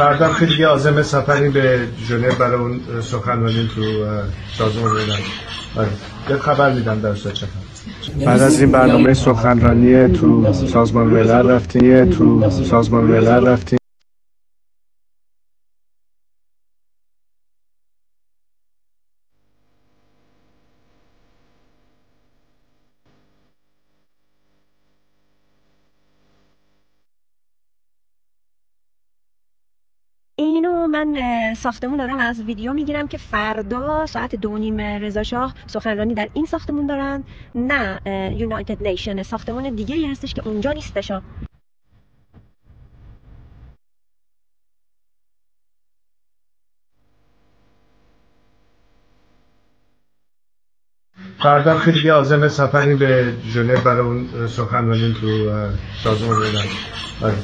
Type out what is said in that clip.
فردا خیلی دیگه عازم سفری به ژنو برای اون سخنرانی تو سازمان ملل. آره یه خبر میدم در صورت چه خبر. بعد از این برنامه سخنرانی تو سازمان ملل رفتیم اینو من ساختمون دارم از ویدیو میگیرم که فردا ساعت 2:30 رضاشاه سخنرانی در این ساختمون دارن، نه یونایتد نیشن، ساختمون دیگه ای هستش که اونجا نیستشا. فردا خیلی دیگه عازم سفری به ژنو برای اون سخنرانی تو سازمان ملل. آره